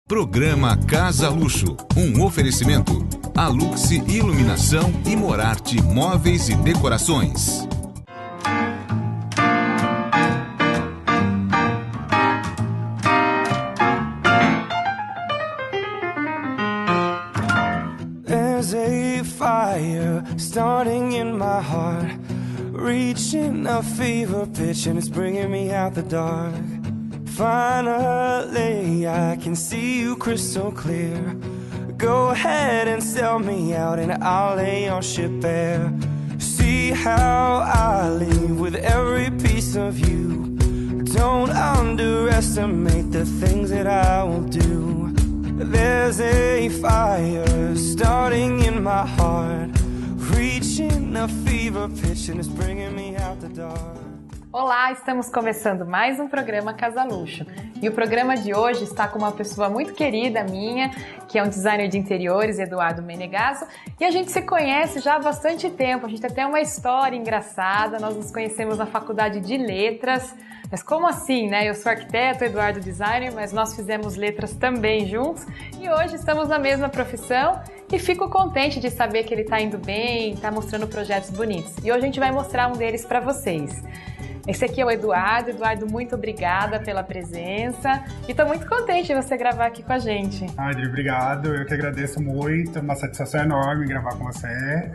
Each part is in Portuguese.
Programa Casa Luxo, um oferecimento. Aluxi Iluminação e Morarte Móveis e Decorações. There's a fire starting in my heart, reaching a fever pitch and it's bringing me out the dark. Finally, I can see you crystal clear. Go ahead and sell me out and I'll lay your ship bare. See how I leave with every piece of you. Don't underestimate the things that I will do. There's a fire starting in my heart, reaching a fever pitch and it's bringing me out the dark. Olá, estamos começando mais um programa Casa Luxo. E o programa de hoje está com uma pessoa muito querida minha, que é um designer de interiores, Eduardo Menegasso, e a gente se conhece já há bastante tempo, a gente tem até uma história engraçada, nós nos conhecemos na faculdade de letras, mas como assim, né? Eu sou arquiteto, Eduardo designer, mas nós fizemos letras também juntos, e hoje estamos na mesma profissão, e fico contente de saber que ele está indo bem, está mostrando projetos bonitos. E hoje a gente vai mostrar um deles para vocês. Esse aqui é o Eduardo. Eduardo, muito obrigada pela presença. E estou muito contente de você gravar aqui com a gente. Adri, obrigado. Eu que agradeço muito. Uma satisfação enorme gravar com você.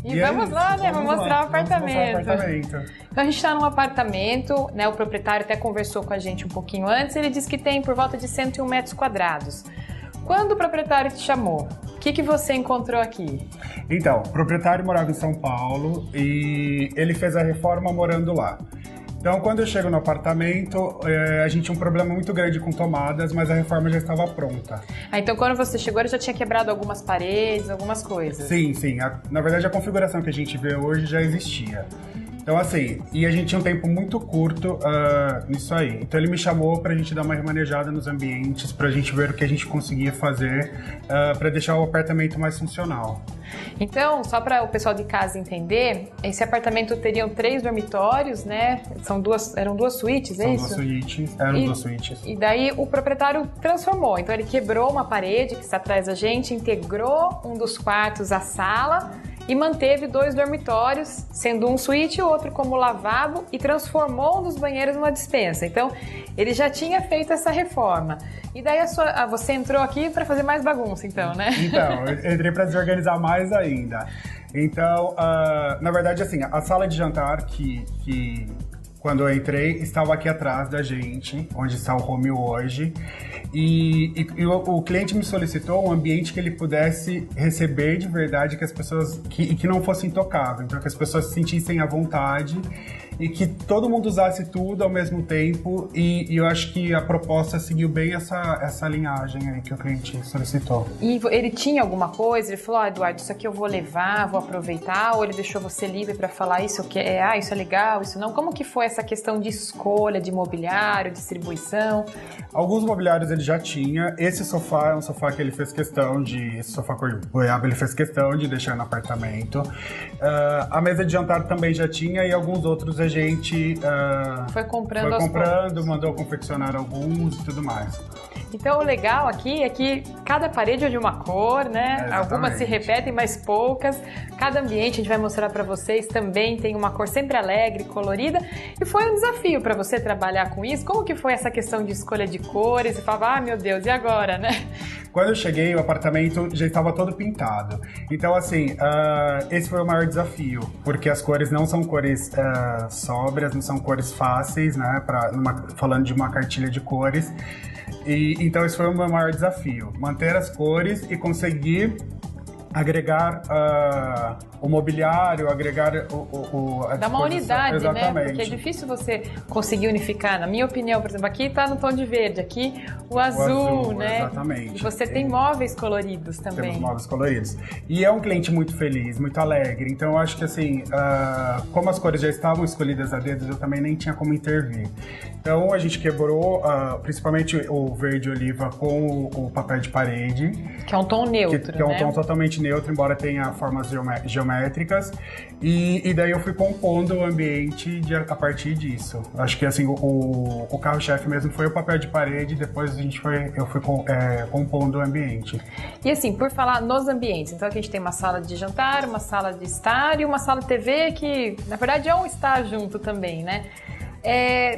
E vamos lá, né? Vamos mostrar o apartamento. Então a gente está num apartamento, né? O proprietário até conversou com a gente um pouquinho antes. Ele disse que tem por volta de 101 metros quadrados. Quando o proprietário te chamou, o que você encontrou aqui? Então, o proprietário morava em São Paulo e ele fez a reforma morando lá. Então, quando eu chego no apartamento, a gente tinha um problema muito grande com tomadas, mas a reforma já estava pronta. Ah, então quando você chegou, ele já tinha quebrado algumas paredes, algumas coisas? Sim. Na verdade, a configuração que a gente vê hoje já existia. Então, assim, e a gente tinha um tempo muito curto nisso aí. Então, ele me chamou pra gente dar uma remanejada nos ambientes, pra gente ver o que a gente conseguia fazer pra deixar o apartamento mais funcional. Então, só para o pessoal de casa entender, esse apartamento teriam 3 dormitórios, né? Eram duas suítes, é isso? Eram duas suítes. E daí o proprietário transformou. Então, ele quebrou uma parede que está atrás da gente, integrou um dos quartos à sala e manteve 2 dormitórios, sendo um suíte e o outro como lavabo, e transformou um dos banheiros numa despensa. Então, ele já tinha feito essa reforma. E daí você entrou aqui para fazer mais bagunça, então, né? Então, eu entrei para desorganizar mais ainda. Então, na verdade, assim, a sala de jantar que quando eu entrei, estava aqui atrás da gente, onde está o home hoje. E o cliente me solicitou um ambiente que ele pudesse receber de verdade, que as pessoas que não fosse intocável, então que as pessoas se sentissem à vontade e que todo mundo usasse tudo ao mesmo tempo, e eu acho que a proposta seguiu bem essa linhagem aí que o cliente solicitou. E ele tinha alguma coisa? Ele falou, Eduardo, isso aqui eu vou levar, vou aproveitar, ou ele deixou você livre para falar isso é legal, isso não? Como que foi essa questão de escolha de mobiliário, distribuição? Alguns mobiliários ele já tinha. Esse sofá é um sofá que ele fez questão esse sofá cor goiaba ele fez questão de deixar no apartamento. A mesa de jantar também já tinha, e alguns outros a gente foi comprando, mandou confeccionar alguns e tudo mais. Então o legal aqui é que cada parede é de uma cor, né? Algumas se repetem, mas poucas. Cada ambiente, a gente vai mostrar para vocês, também tem uma cor sempre alegre, colorida. E foi um desafio para você trabalhar com isso. Como que foi essa questão de escolha de cores? Você falava, meu Deus, e agora, né? Quando eu cheguei, o apartamento já estava todo pintado. Então, assim, esse foi o maior desafio, porque as cores não são cores sóbrias, não são cores fáceis, né? Falando de uma cartilha de cores. Então esse foi o meu maior desafio, manter as cores e conseguir agregar o mobiliário, agregar a dá uma unidade, exatamente, né? Porque é difícil você conseguir unificar. Na minha opinião, por exemplo, aqui está no tom de verde, aqui o azul, né? Exatamente. E você tem móveis coloridos também. Temos móveis coloridos. E é um cliente muito feliz, muito alegre. Então eu acho que assim, como as cores já estavam escolhidas a dedo, eu também nem tinha como intervir. Então a gente quebrou principalmente o verde oliva com o papel de parede. Que é um tom neutro, que é um tom totalmente totalmente neutro, embora tenha formas geométricas. E daí eu fui compondo o ambiente a partir disso. Acho que assim, o carro-chefe mesmo foi o papel de parede, depois eu fui compondo o ambiente. E assim, por falar nos ambientes, então aqui a gente tem uma sala de jantar, uma sala de estar e uma sala de TV que, na verdade, é um estar junto também, né?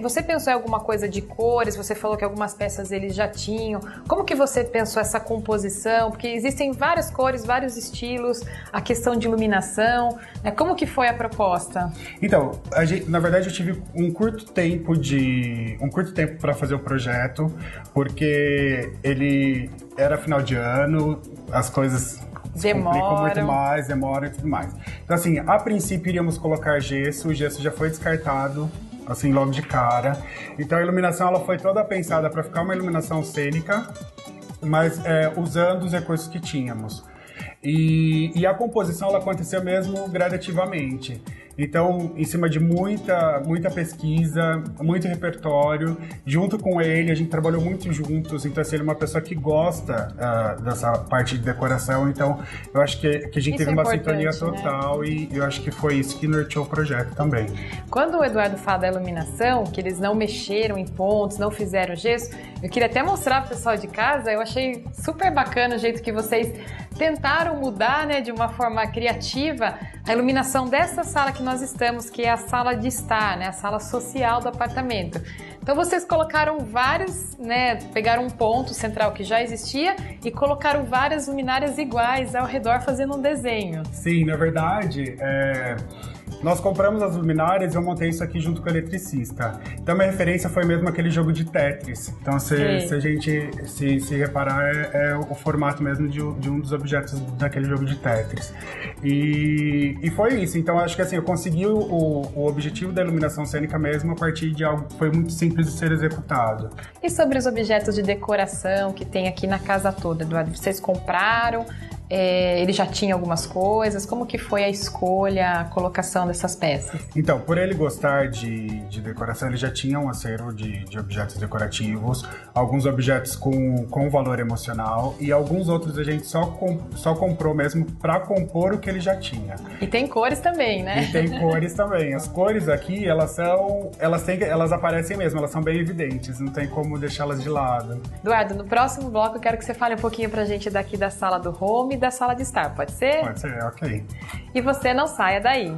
Você pensou em alguma coisa de cores? Você falou que algumas peças eles já tinham. Como que você pensou essa composição? Porque existem várias cores, vários estilos, a questão de iluminação, né? Como que foi a proposta? Então, na verdade eu tive um curto tempo para fazer o projeto, porque ele era final de ano, as coisas complicam muito mais, demoram e tudo mais. Então assim, a princípio iríamos colocar gesso, o gesso já foi descartado, assim, logo de cara. Então a iluminação ela foi toda pensada para ficar uma iluminação cênica, mas usando os recursos que tínhamos. E a composição ela aconteceu mesmo gradativamente. Então, em cima de muita pesquisa, muito repertório, junto com ele, a gente trabalhou muito juntos. Então, assim, ele é uma pessoa que gosta dessa parte de decoração. Então, eu acho que a gente teve uma sintonia total, né? E eu acho que foi isso que norteou o projeto também. Quando o Eduardo fala da iluminação, que eles não mexeram em pontos, não fizeram gesso, eu queria até mostrar para o pessoal de casa. Eu achei super bacana o jeito que vocês tentaram mudar, né, de uma forma criativa, a iluminação dessa sala que nós estamos, que é a sala de estar, né, a sala social do apartamento. Então vocês colocaram vários, né, pegaram um ponto central que já existia e colocaram várias luminárias iguais ao redor fazendo um desenho. Sim, na verdade, nós compramos as luminárias e eu montei isso aqui junto com o eletricista. Então, minha referência foi mesmo aquele jogo de Tetris. Então, se a gente se reparar, é o formato mesmo de um dos objetos daquele jogo de Tetris. E foi isso. Então, acho que assim, eu consegui o objetivo da iluminação cênica mesmo a partir de algo que foi muito simples de ser executado. E sobre os objetos de decoração que tem aqui na casa toda, Eduardo? Vocês compraram? Ele já tinha algumas coisas? Como que foi a escolha, a colocação dessas peças? Então, por ele gostar de decoração, ele já tinha um acervo de objetos decorativos, alguns objetos com valor emocional e alguns outros a gente só comprou mesmo para compor o que ele já tinha. E tem cores também, né? E tem cores também. As cores aqui, elas aparecem mesmo, elas são bem evidentes, não tem como deixá-las de lado. Eduardo, no próximo bloco eu quero que você fale um pouquinho pra gente daqui da sala do home da sala de estar, pode ser? Pode ser, ok. E você não saia daí.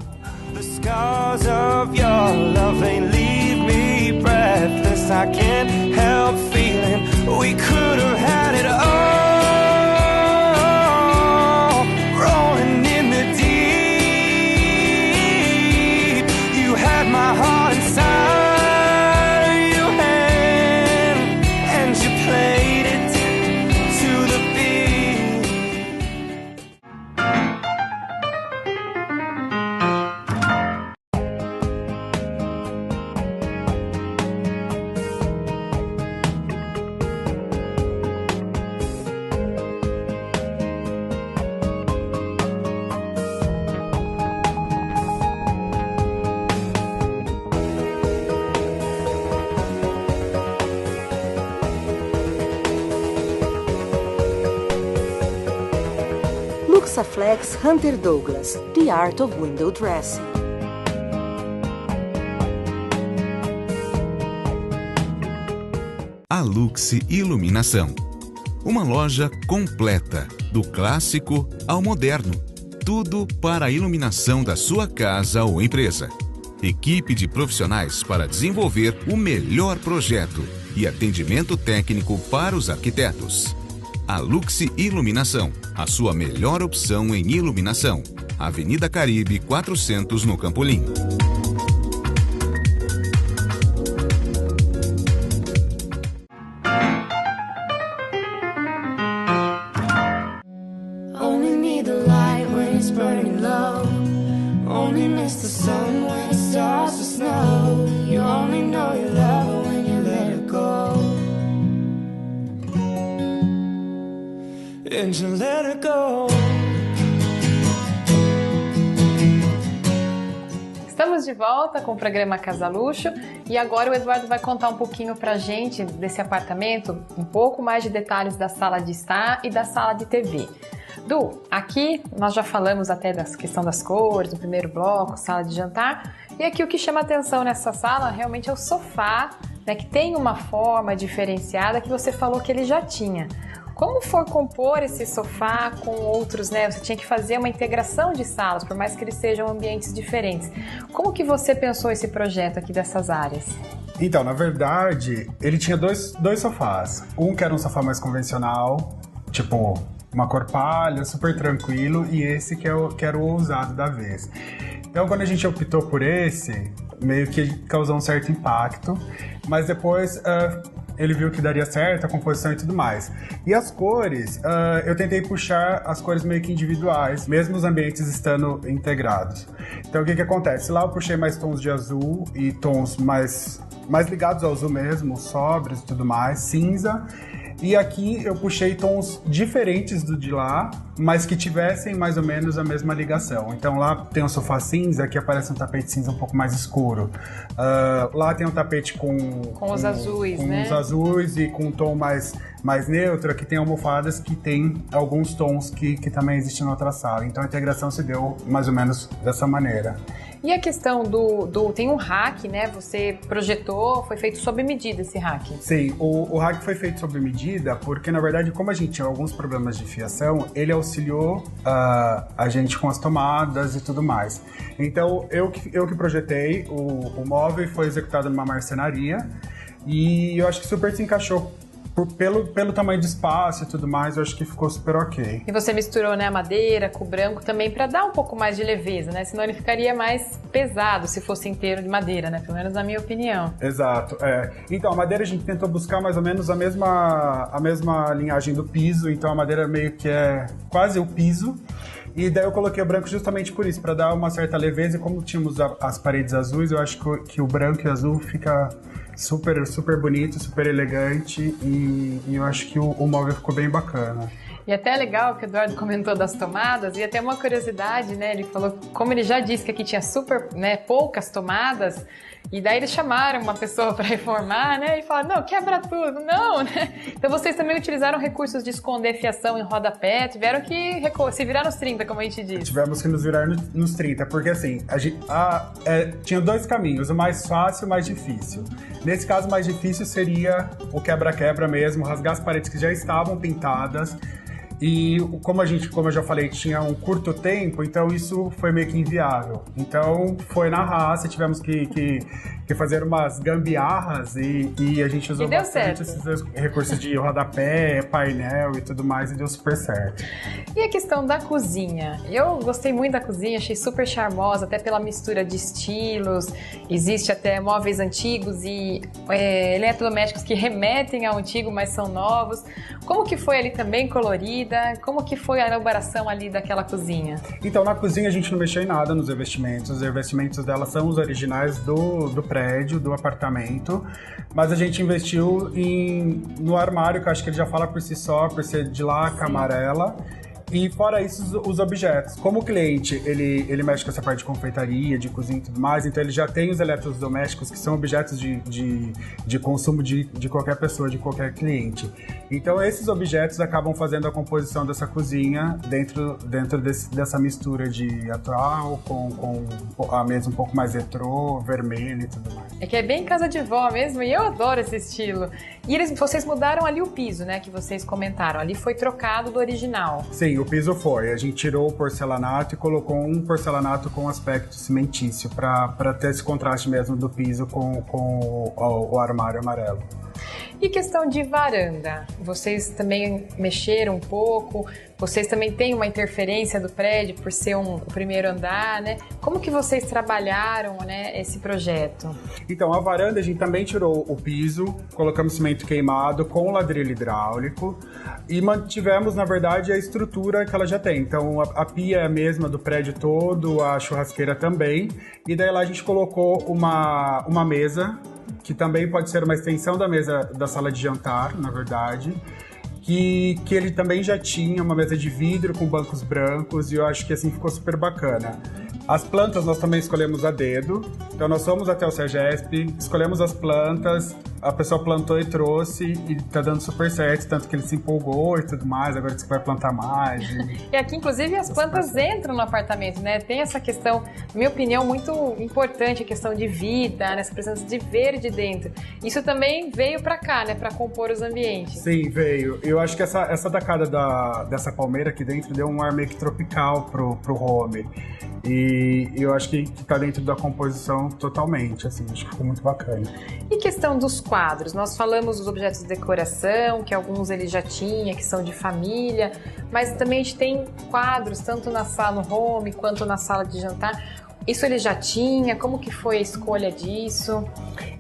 The scars of your love, they leave me breathless. I can't help feeling we could have had it all. Rolling in the deep, you had my heart inside of your hand, and you played it to the beat. Luxaflex Hunter Douglas, The Art of Window Dressing. A Luxe Iluminação. Uma loja completa, do clássico ao moderno. Tudo para a iluminação da sua casa ou empresa. Equipe de profissionais para desenvolver o melhor projeto e atendimento técnico para os arquitetos. A Luxe Iluminação, a sua melhor opção em iluminação. Avenida Caribe 400 no Campolim. Only need the light when it's burning low. Only miss the sun when it starts to snow. You only know you love her when you let it go. And you let it go. Estamos de volta com o programa Casa Luxo e agora o Eduardo vai contar um pouquinho pra gente desse apartamento, um pouco mais de detalhes da sala de estar e da sala de TV. Du, aqui nós já falamos até da questão das cores, do primeiro bloco, sala de jantar, e aqui o que chama atenção nessa sala realmente é o sofá, né, que tem uma forma diferenciada que você falou que ele já tinha. Como foi compor esse sofá com outros, né? Você tinha que fazer uma integração de salas, por mais que eles sejam ambientes diferentes. Como que você pensou esse projeto aqui dessas áreas? Então, na verdade, ele tinha dois sofás. Um que era um sofá mais convencional, tipo uma cor palha, super tranquilo, e esse que era o ousado da vez. Então, quando a gente optou por esse, meio que causou um certo impacto, mas depois ele viu que daria certo, a composição e tudo mais. E as cores, eu tentei puxar as cores meio que individuais, mesmo os ambientes estando integrados. Então, o que acontece? Lá eu puxei mais tons de azul e tons mais ligados ao azul mesmo, sóbrios e tudo mais, cinza. E aqui eu puxei tons diferentes do de lá, mas que tivessem mais ou menos a mesma ligação. Então lá tem um sofá cinza, aqui aparece um tapete cinza um pouco mais escuro. Lá tem um tapete com os azuis, com né? os azuis e com um tom mais neutro. Aqui tem almofadas que tem alguns tons que também existem na outra sala. Então a integração se deu mais ou menos dessa maneira. E a questão tem um rack, né? Você projetou, foi feito sob medida esse rack. Sim, o rack foi feito sob medida porque, na verdade, como a gente tinha alguns problemas de fiação, ele auxiliou a gente com as tomadas e tudo mais. Então, eu que projetei, o móvel foi executado numa marcenaria e eu acho que super se encaixou. Pelo tamanho do espaço e tudo mais, eu acho que ficou super ok. E você misturou, né, a madeira com o branco também para dar um pouco mais de leveza, né? Senão ele ficaria mais pesado se fosse inteiro de madeira, né? Pelo menos na minha opinião. Exato, Então, a madeira a gente tentou buscar mais ou menos a mesma linhagem do piso, então a madeira meio que é quase o piso. E daí eu coloquei o branco justamente por isso, para dar uma certa leveza, e como tínhamos as paredes azuis, eu acho que o branco e o azul fica super, super bonito, super elegante, e eu acho que o móvel ficou bem bacana. E até é legal que o Eduardo comentou das tomadas, e até uma curiosidade, né? Ele falou, como ele já disse que aqui tinha poucas tomadas, e daí eles chamaram uma pessoa para reformar, né? E falaram, não, quebra tudo. Não, né? Então vocês também utilizaram recursos de esconder fiação em rodapé, tiveram que se virar nos 30, como a gente disse. Tivemos que nos virar nos 30, porque assim, tinha dois caminhos, o mais fácil e o mais difícil. Nesse caso, o mais difícil seria o quebra-quebra mesmo, rasgar as paredes que já estavam pintadas. E como eu já falei, tinha um curto tempo, então isso foi meio que inviável. Então foi na raça, tivemos que fazer umas gambiarras e a gente usou bastante esses recursos de rodapé, painel e tudo mais, e deu super certo. E a questão da cozinha? Eu gostei muito da cozinha, achei super charmosa, até pela mistura de estilos. Existe até móveis antigos e eletrodomésticos que remetem ao antigo, mas são novos. Como que foi ali também colorida? Como que foi a elaboração ali daquela cozinha? Então, na cozinha a gente não mexeu em nada nos revestimentos. Os revestimentos dela são os originais do prédio, do apartamento. Mas a gente investiu no armário, que eu acho que ele já fala por si só, por ser de laca amarela. E fora isso, os objetos. Como o cliente, ele mexe com essa parte de confeitaria, de cozinha e tudo mais, então ele já tem os eletrodomésticos que são objetos de consumo de qualquer pessoa, de qualquer cliente. Então esses objetos acabam fazendo a composição dessa cozinha dentro dessa mistura de atual com a mesa um pouco mais retrô, vermelho e tudo mais. É que é bem casa de vó mesmo, e eu adoro esse estilo. E vocês mudaram ali o piso, né, que vocês comentaram. Ali foi trocado do original. Sim, o piso foi. A gente tirou o porcelanato e colocou um porcelanato com aspecto cimentício para ter esse contraste mesmo do piso com o armário amarelo. E questão de varanda? Vocês também mexeram um pouco? Vocês também têm uma interferência do prédio por ser o primeiro andar, né? Como que vocês trabalharam, né, esse projeto? Então, a varanda a gente também tirou o piso, colocamos cimento queimado com ladrilho hidráulico e mantivemos, na verdade, a estrutura que ela já tem. Então, a pia é a mesma do prédio todo, a churrasqueira também. E daí lá a gente colocou uma mesa, que também pode ser uma extensão da mesa da sala de jantar, na verdade, que ele também já tinha uma mesa de vidro com bancos brancos, e eu acho que assim ficou super bacana. As plantas nós também escolhemos a dedo, então nós fomos até o Sergesp, escolhemos as plantas, a pessoa plantou e trouxe e tá dando super certo, tanto que ele se empolgou e tudo mais, agora disse que vai plantar mais. E aqui, inclusive, as plantas entram no apartamento, né? Tem essa questão, na minha opinião, muito importante, a questão de vida, né? Essa presença de verde dentro. Isso também veio pra cá, né? Pra compor os ambientes. Sim, veio. Eu acho que essa tacada dessa palmeira aqui dentro deu um ar meio que tropical pro home. E eu acho que tá dentro da composição totalmente, assim, acho que ficou muito bacana. E questão dos quadros? Nós falamos dos objetos de decoração, que alguns ele já tinha, que são de família, mas também a gente tem quadros, tanto na sala, no home, quanto na sala de jantar. Isso ele já tinha? Como que foi a escolha disso?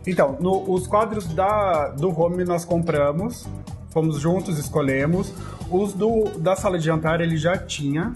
Então, os quadros do home nós compramos, fomos juntos, escolhemos. Os da sala de jantar ele já tinha.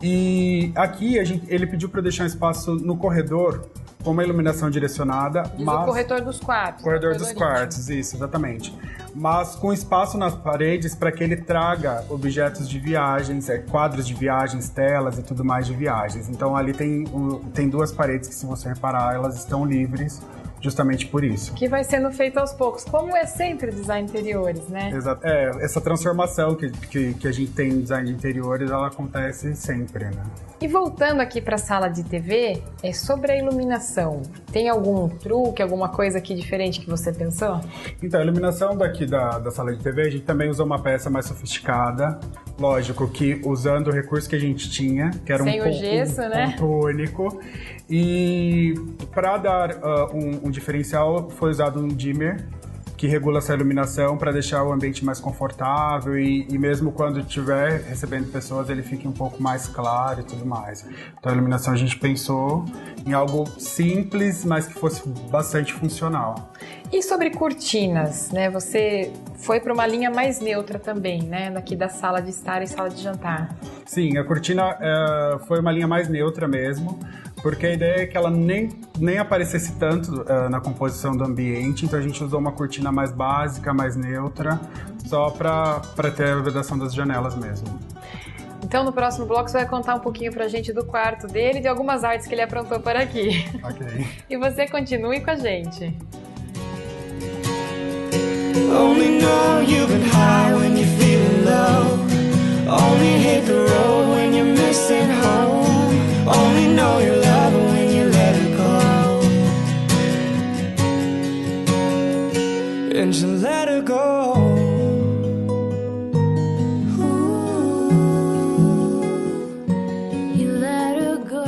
E aqui ele pediu para eu deixar um espaço no corredor com uma iluminação direcionada. Mas o corredor dos quartos. Corredor dos quartos, isso, exatamente. Mas com espaço nas paredes para que ele traga objetos de viagens, quadros de viagens, telas e tudo mais de viagens. Então ali tem duas paredes que, se você reparar, elas estão livres. Justamente por isso. Que vai sendo feito aos poucos, como é sempre o design de interiores, né? Exato. Essa transformação que a gente tem no design de interiores, ela acontece sempre, né? E voltando aqui para a sala de TV, é sobre a iluminação. Tem algum truque, alguma coisa aqui diferente que você pensou? Então, a iluminação daqui da sala de TV, a gente também usou uma peça mais sofisticada. Lógico que usando o recurso que a gente tinha, que era sem o gesso, né? Ponto único. E para dar um diferencial, foi usado um dimmer que regula essa iluminação para deixar o ambiente mais confortável e mesmo quando estiver recebendo pessoas, ele fique um pouco mais claro e tudo mais. Então a iluminação a gente pensou em algo simples, mas que fosse bastante funcional. E sobre cortinas, né? Você foi para uma linha mais neutra também, né? Daqui da sala de estar e sala de jantar. Sim, a cortina foi uma linha mais neutra mesmo, porque a ideia é que ela nem aparecesse tanto na composição do ambiente, então a gente usou uma cortina mais básica, mais neutra, só para ter a vedação das janelas mesmo. Então, no próximo bloco, você vai contar um pouquinho pra gente do quarto dele e de algumas artes que ele aprontou por aqui. Ok. E você continue com a gente. Only know you've been high when you're feeling low. Only hit the road when you're missing home. Only know you're loving when you let it go. And you let it go. You let her go.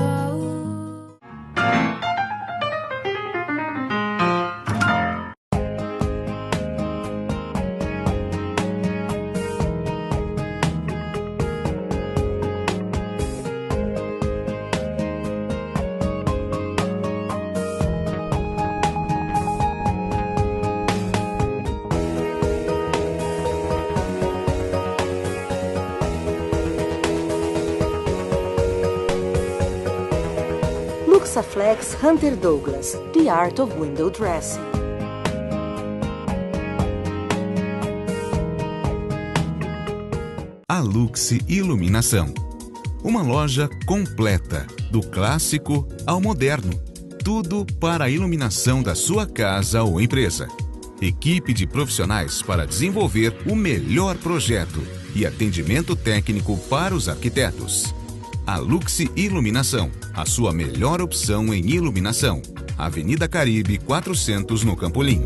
Luxaflex Hunter Douglas, The Art of Window Dressing. A Luxe Iluminação. Uma loja completa, do clássico ao moderno. Tudo para a iluminação da sua casa ou empresa. Equipe de profissionais para desenvolver o melhor projeto e atendimento técnico para os arquitetos. A Luxe Iluminação, a sua melhor opção em iluminação. Avenida Caribe 400 no Campolim.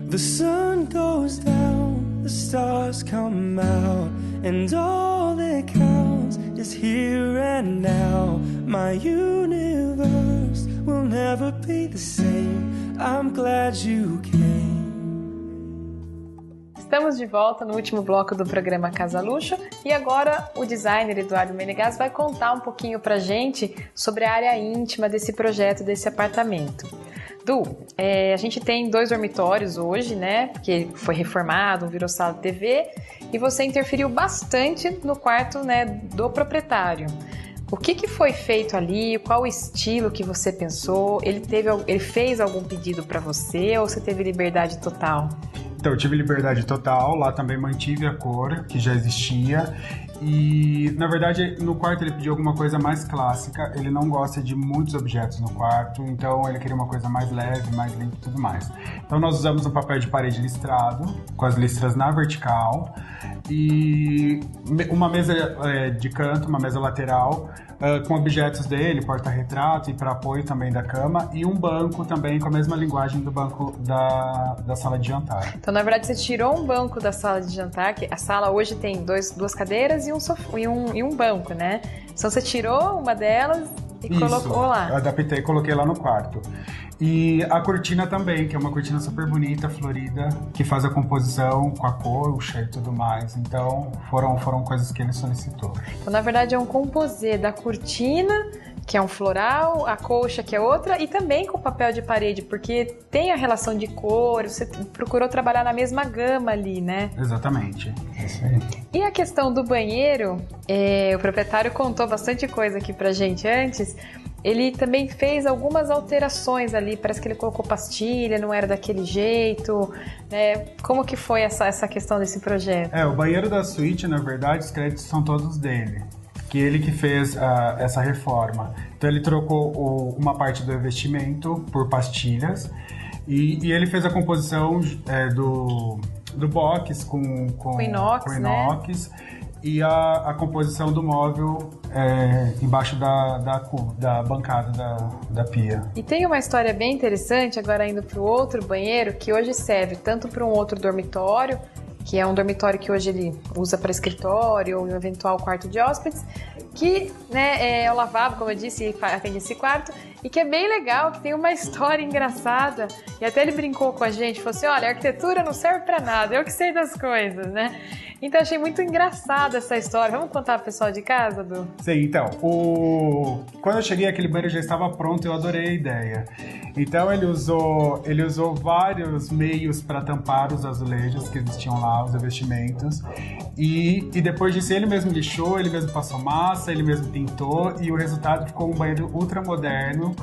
The sun goes down, the stars come out, and all that counts is here and now. My universe will never be the same. I'm glad you came. Estamos de volta no último bloco do programa Casa Luxo e agora o designer Eduardo Menegas vai contar um pouquinho pra gente sobre a área íntima desse projeto, desse apartamento. Du, a gente tem 2 dormitórios hoje, né? Porque foi reformado, virou sala de TV e você interferiu bastante no quarto, né, do proprietário. O que foi feito ali? Qual o estilo que você pensou? Ele fez algum pedido para você ou você teve liberdade total? Então, eu tive liberdade total, lá também mantive a cor que já existia E, na verdade, no quarto ele pediu alguma coisa mais clássica. Ele não gosta de muitos objetos no quarto, então ele queria uma coisa mais leve, mais limpa e tudo mais. Então nós usamos um papel de parede listrado, com as listras na vertical, e uma mesa de canto, uma mesa lateral, com objetos dele, porta-retrato e para apoio também da cama, e um banco também com a mesma linguagem do banco da sala de jantar. Então, na verdade, você tirou um banco da sala de jantar, que a sala hoje tem duas cadeiras e um banco, né? Então você tirou uma delas e colocou lá. Eu adaptei e coloquei lá no quarto. E a cortina também, que é uma cortina super bonita, florida, que faz a composição com a colcha e tudo mais. Então, foram coisas que ele solicitou. Então, na verdade, é um composê da cortina, que é um floral, a colcha, que é outra, e também com papel de parede, porque tem a relação de cores, você procurou trabalhar na mesma gama ali, né? Exatamente, é isso aí. E a questão do banheiro, o proprietário contou bastante coisa aqui pra gente antes. Ele também fez algumas alterações ali, parece que ele colocou pastilha, não era daquele jeito, né? Como que foi essa questão desse projeto? O banheiro da suíte, na verdade, os créditos são todos dele, que ele que fez essa reforma. Então ele trocou uma parte do revestimento por pastilhas e ele fez a composição do box com inox, né? E a composição do móvel embaixo da bancada da pia. E tem uma história bem interessante, agora indo para o outro banheiro, que hoje serve tanto para um outro dormitório, que é um dormitório que hoje ele usa para escritório ou um eventual quarto de hóspedes, que é o lavabo, como eu disse, atende esse quarto, e que é bem legal, que tem uma história engraçada, e até ele brincou com a gente, falou assim, olha, a arquitetura não serve para nada, eu que sei das coisas, né? Então achei muito engraçada essa história. Vamos contar pro pessoal de casa, Du? Sim, então, quando eu cheguei, aquele banheiro já estava pronto e eu adorei a ideia. Então ele usou vários meios para tampar os azulejos que existiam lá, os revestimentos. E depois disso ele mesmo lixou, ele mesmo passou massa, ele mesmo pintou, e o resultado ficou um banheiro ultra moderno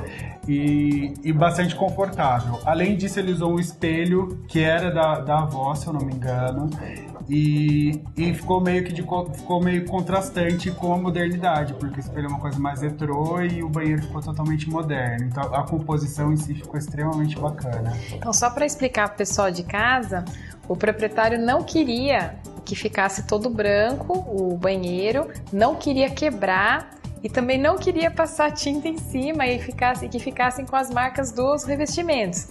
e bastante confortável. Além disso, ele usou um espelho que era da avó, se eu não me engano, e ficou meio contrastante com a modernidade, porque o espelho é uma coisa mais retrô e o banheiro ficou totalmente moderno. Então a composição em si ficou extremamente bacana. Então, só para explicar para o pessoal de casa, o proprietário não queria que ficasse todo branco o banheiro, não queria quebrar e também não queria passar tinta em cima e que ficassem com as marcas dos revestimentos.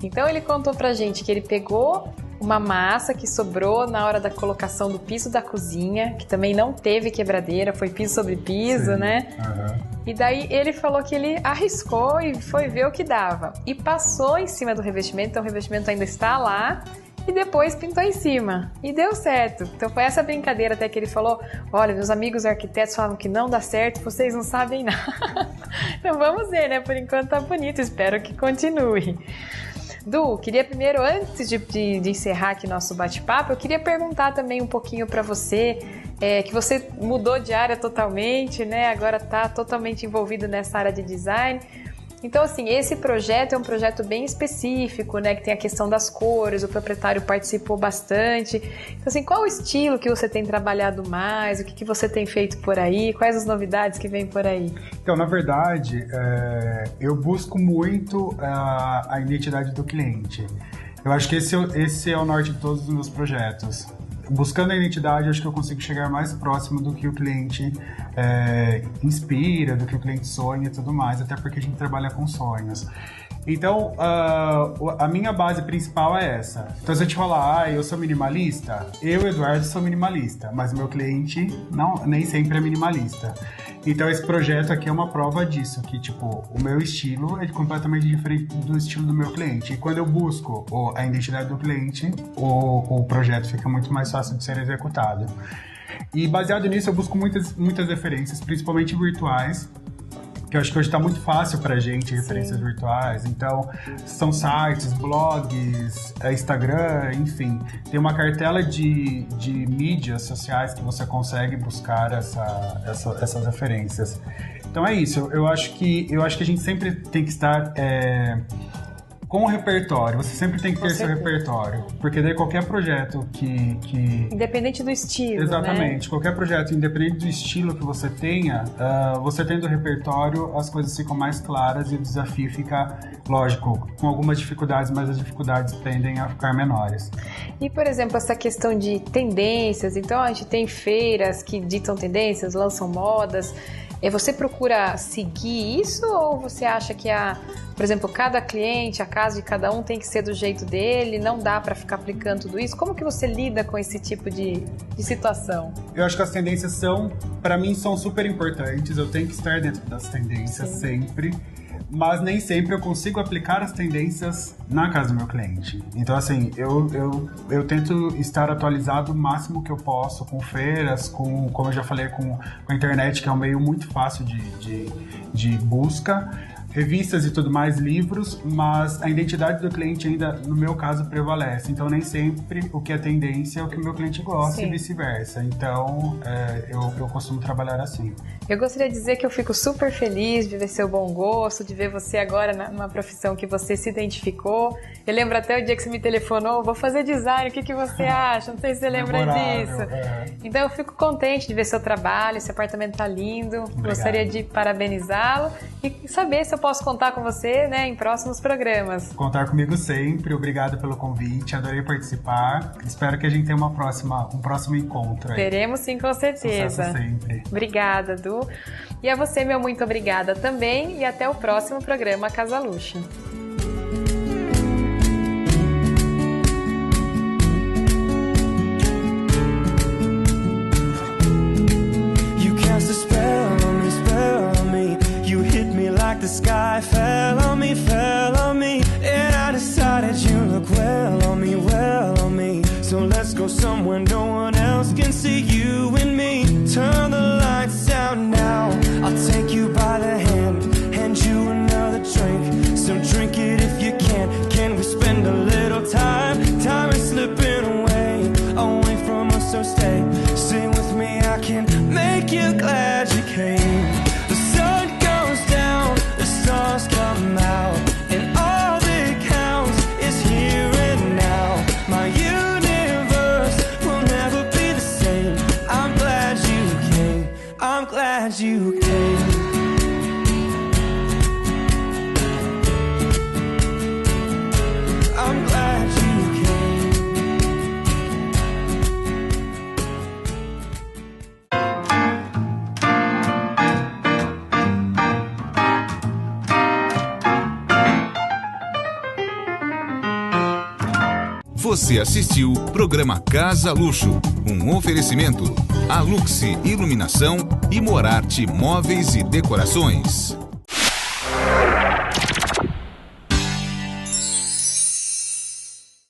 Então ele contou pra gente que ele pegou uma massa que sobrou na hora da colocação do piso da cozinha, que também não teve quebradeira, foi piso sobre piso, sim, né? Uhum. E daí ele falou que ele arriscou e foi ver o que dava. E passou em cima do revestimento, então o revestimento ainda está lá, e depois pintou em cima. E deu certo. Então foi essa brincadeira até que ele falou, olha, meus amigos arquitetos falam que não dá certo, vocês não sabem nada. Então vamos ver, né? Por enquanto tá bonito, espero que continue. Du, queria primeiro, antes de encerrar aqui nosso bate-papo, eu queria perguntar também um pouquinho para você, que você mudou de área totalmente, né? Agora está totalmente envolvido nessa área de design. Então, assim, esse projeto é um projeto bem específico, né? Que tem a questão das cores, o proprietário participou bastante. Então, assim, qual o estilo que você tem trabalhado mais? O que você tem feito por aí? Quais as novidades que vêm por aí? Então, na verdade, eu busco muito a identidade do cliente. Eu acho que esse é o norte de todos os meus projetos. Buscando a identidade, acho que eu consigo chegar mais próximo do que o cliente inspira, do que o cliente sonha e tudo mais, até porque a gente trabalha com sonhos. Então, a minha base principal é essa. Então, se eu te falar, eu sou minimalista, eu, Eduardo, sou minimalista, mas o meu cliente nem sempre é minimalista. Então, esse projeto aqui é uma prova disso, que, tipo, o meu estilo é completamente diferente do estilo do meu cliente. E quando eu busco a identidade do cliente, o projeto fica muito mais fácil de ser executado. E, baseado nisso, eu busco muitas referências, principalmente virtuais, que eu acho que hoje está muito fácil pra gente, referências virtuais. Então, são sites, blogs, Instagram, enfim. Tem uma cartela de mídias sociais que você consegue buscar essas referências. Então é isso. Eu acho que a gente sempre tem que estar Com o repertório, você sempre tem que ter seu repertório. Porque daí qualquer projeto que... Independente do estilo, Exatamente. né? Qualquer projeto, independente do estilo que você tenha, você tendo repertório, as coisas ficam mais claras e o desafio fica, lógico, com algumas dificuldades, mas as dificuldades tendem a ficar menores. E, por exemplo, essa questão de tendências, então a gente tem feiras que ditam tendências, lançam modas. Você procura seguir isso ou você acha que, por exemplo, cada cliente, a casa de cada um tem que ser do jeito dele, não dá para ficar aplicando tudo isso? Como que você lida com esse tipo de situação? Eu acho que as tendências para mim, são super importantes. Eu tenho que estar dentro das tendências sempre. Mas nem sempre eu consigo aplicar as tendências na casa do meu cliente. Então, assim, eu tento estar atualizado o máximo que eu posso com feiras, como eu já falei, com a internet, que é um meio muito fácil de busca, revistas e tudo mais, livros, mas a identidade do cliente ainda, no meu caso, prevalece. Então, nem sempre o que é tendência é o que o meu cliente gosta e vice-versa. Então, eu costumo trabalhar assim. Eu gostaria de dizer que eu fico super feliz de ver seu bom gosto, de ver você agora numa profissão que você se identificou. Eu lembro até o dia que você me telefonou, vou fazer design, o que você acha? Não sei se você lembra disso. Então eu fico contente de ver seu trabalho, esse apartamento tá lindo. Obrigado. Gostaria de parabenizá-lo e saber se eu posso contar com você, né, em próximos programas. Contar comigo sempre, obrigado pelo convite, adorei participar. Espero que a gente tenha um próximo encontro aí. Teremos sim, com certeza. Sucesso sempre. Obrigada, Du. E a você, meu muito obrigada também e até o próximo programa Casa Luxo. The sky fell on me, and I decided you look well on me. So let's go somewhere no one else can see you and me. Turn the lights out now, I'll take you by the hand you another drink. So drink it if you can we spend a little time? Time is slipping away from us, so stay with me, I can make you glad you came. Stars come out, and all that counts is here and now. My universe will never be the same. I'm glad you came. I'm glad you came. I'm glad you came. Você assistiu o programa Casa Luxo, um oferecimento Aluxi Iluminação e Morarte Móveis e Decorações.